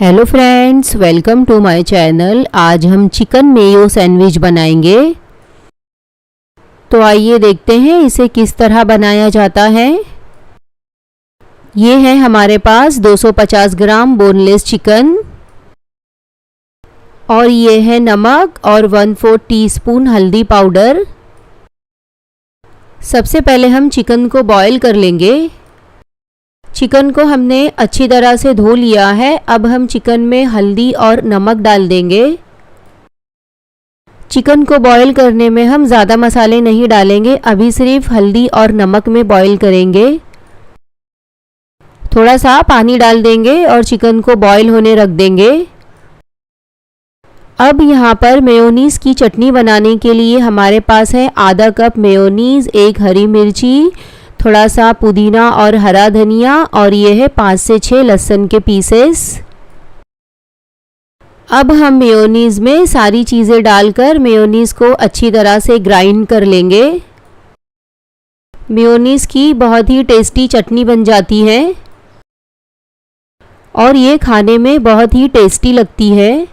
Hello friends, welcome to my channel. आज हम chicken Mayo sandwich बनाएंगे। तो आइए देखते हैं इसे किस तरह बनाया जाता है। ये है हमारे पास 250 ग्राम बोनलेस चिकन और ये है नमक और 1/4 टीस्पून हल्दी पाउडर। सबसे पहले हम चिकन को बॉईल कर लेंगे। चिकन को हमने अच्छी तरह से धो लिया है। अब हम चिकन में हल्दी और नमक डाल देंगे। चिकन को बॉईल करने में हम ज़्यादा मसाले नहीं डालेंगे, अभी सिर्फ हल्दी और नमक में बॉईल करेंगे। थोड़ा सा पानी डाल देंगे और चिकन को बॉईल होने रख देंगे। अब यहाँ पर मेयोनीज़ की चटनी बनाने के लिए हमारे पास है आधा कप मेयोनीज़, एक हरी मिर्ची, थोड़ा सा पुदीना और हरा धनिया और ये है 5 से 6 लहसुन के पीसेस। अब हम मेयोनीज़ में सारी चीज़ें डालकर मेयोनीज़ को अच्छी तरह से ग्राइंड कर लेंगे। मेयोनीज़ की बहुत ही टेस्टी चटनी बन जाती है और ये खाने में बहुत ही टेस्टी लगती है।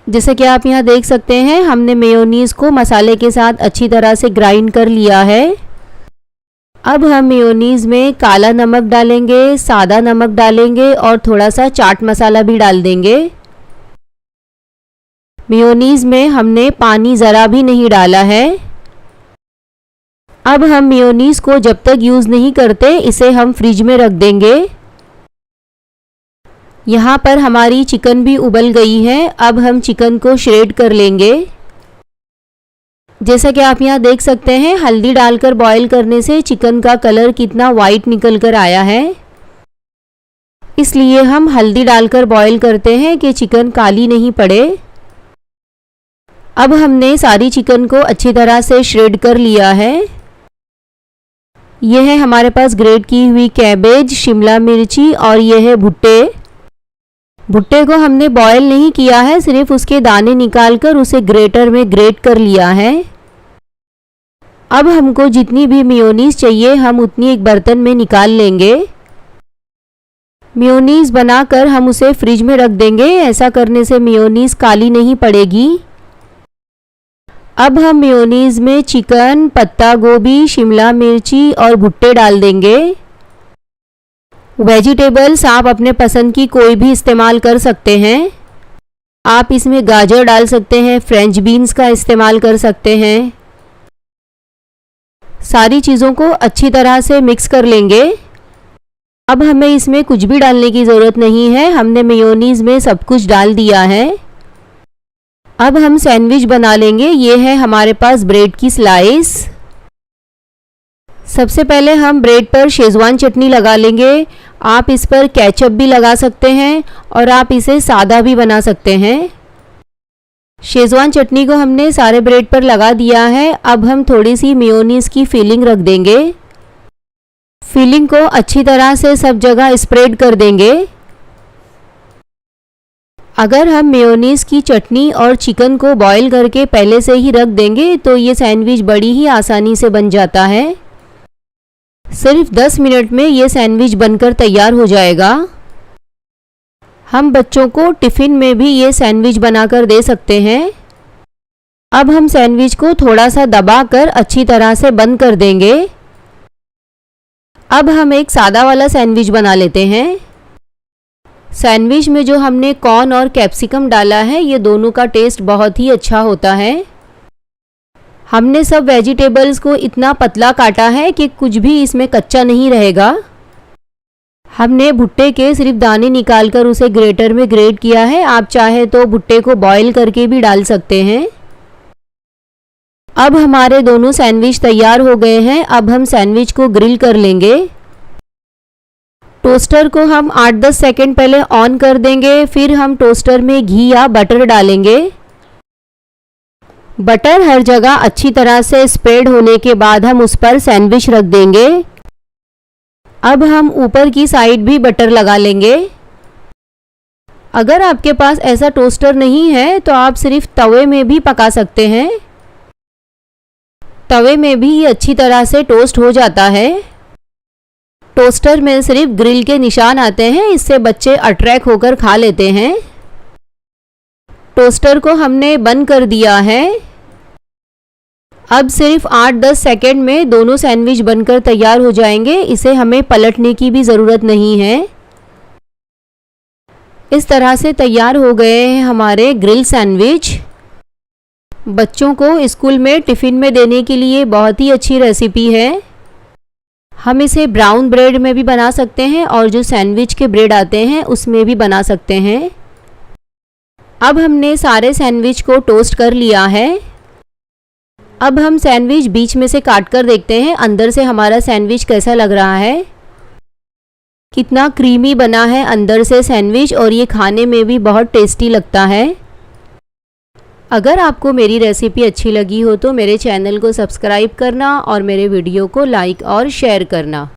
जैसे कि आप यहाँ देख सकते हैं, हमने मेयोनीज़ को मसाले के साथ अच्छी तरह से ग्राइंड कर लिया है। अब हम मेयोनीज़ में काला नमक डालेंगे, सादा नमक डालेंगे और थोड़ा सा चाट मसाला भी डाल देंगे। मेयोनीज़ में हमने पानी ज़रा भी नहीं डाला है। अब हम मेयोनीज़ को जब तक यूज़ नहीं करते इसे हम फ्रिज में रख देंगे। यहाँ पर हमारी चिकन भी उबल गई है। अब हम चिकन को श्रेड कर लेंगे। जैसा कि आप यहाँ देख सकते हैं, हल्दी डालकर बॉईल करने से चिकन का कलर कितना वाइट निकल कर आया है। इसलिए हम हल्दी डालकर बॉईल करते हैं कि चिकन काली नहीं पड़े। अब हमने सारी चिकन को अच्छी तरह से श्रेड कर लिया है। यह है हमारे पास ग्रेट की हुई कैबेज, शिमला मिर्ची और यह है भुट्टे। भुट्टे को हमने बॉईल नहीं किया है, सिर्फ उसके दाने निकालकर उसे ग्रेटर में ग्रेट कर लिया है। अब हमको जितनी भी मेयोनीज़ चाहिए हम उतनी एक बर्तन में निकाल लेंगे। मेयोनीज़ बनाकर हम उसे फ्रिज में रख देंगे। ऐसा करने से मेयोनीज़ काली नहीं पड़ेगी। अब हम मेयोनीज़ में चिकन, पत्ता गोभी, शिमला मिर्ची और भुट्टे डाल देंगे। वेजिटेबल्स आप अपने पसंद की कोई भी इस्तेमाल कर सकते हैं। आप इसमें गाजर डाल सकते हैं, फ्रेंच बीन्स का इस्तेमाल कर सकते हैं। सारी चीज़ों को अच्छी तरह से मिक्स कर लेंगे। अब हमें इसमें कुछ भी डालने की ज़रूरत नहीं है, हमने मेयोनीज़ में सब कुछ डाल दिया है। अब हम सैंडविच बना लेंगे। ये है हमारे पास ब्रेड की स्लाइस। सबसे पहले हम ब्रेड पर शेज़वान चटनी लगा लेंगे। आप इस पर केचप भी लगा सकते हैं और आप इसे सादा भी बना सकते हैं। शेज़वान चटनी को हमने सारे ब्रेड पर लगा दिया है। अब हम थोड़ी सी मेयोनीज़ की फिलिंग रख देंगे। फिलिंग को अच्छी तरह से सब जगह स्प्रेड कर देंगे। अगर हम मेयोनीज़ की चटनी और चिकन को बॉईल करके पहले से ही रख देंगे तो ये सैंडविच बड़ी ही आसानी से बन जाता है। सिर्फ 10 मिनट में ये सैंडविच बनकर तैयार हो जाएगा। हम बच्चों को टिफ़िन में भी ये सैंडविच बनाकर दे सकते हैं। अब हम सैंडविच को थोड़ा सा दबाकर अच्छी तरह से बंद कर देंगे। अब हम एक सादा वाला सैंडविच बना लेते हैं। सैंडविच में जो हमने कॉर्न और कैप्सिकम डाला है, ये दोनों का टेस्ट बहुत ही अच्छा होता है। हमने सब वेजिटेबल्स को इतना पतला काटा है कि कुछ भी इसमें कच्चा नहीं रहेगा। हमने भुट्टे के सिर्फ दाने निकालकर उसे ग्रेटर में ग्रेट किया है। आप चाहे तो भुट्टे को बॉईल करके भी डाल सकते हैं। अब हमारे दोनों सैंडविच तैयार हो गए हैं। अब हम सैंडविच को ग्रिल कर लेंगे। टोस्टर को हम 8-10 सेकंड पहले ऑन कर देंगे। फिर हम टोस्टर में घी या बटर डालेंगे। बटर हर जगह अच्छी तरह से स्प्रेड होने के बाद हम उस पर सैंडविच रख देंगे। अब हम ऊपर की साइड भी बटर लगा लेंगे। अगर आपके पास ऐसा टोस्टर नहीं है तो आप सिर्फ तवे में भी पका सकते हैं। तवे में भी ये अच्छी तरह से टोस्ट हो जाता है। टोस्टर में सिर्फ ग्रिल के निशान आते हैं, इससे बच्चे अट्रैक्ट होकर खा लेते हैं। टोस्टर को हमने बंद कर दिया है। अब सिर्फ 8-10 सेकेंड में दोनों सैंडविच बनकर तैयार हो जाएंगे, इसे हमें पलटने की भी ज़रूरत नहीं है। इस तरह से तैयार हो गए हैं हमारे ग्रिल सैंडविच। बच्चों को स्कूल में टिफ़िन में देने के लिए बहुत ही अच्छी रेसिपी है। हम इसे ब्राउन ब्रेड में भी बना सकते हैं और जो सैंडविच के ब्रेड आते हैं उसमें भी बना सकते हैं। अब हमने सारे सैंडविच को टोस्ट कर लिया है। अब हम सैंडविच बीच में से काट कर देखते हैं अंदर से हमारा सैंडविच कैसा लग रहा है। कितना क्रीमी बना है अंदर से सैंडविच, और ये खाने में भी बहुत टेस्टी लगता है। अगर आपको मेरी रेसिपी अच्छी लगी हो तो मेरे चैनल को सब्सक्राइब करना और मेरे वीडियो को लाइक और शेयर करना।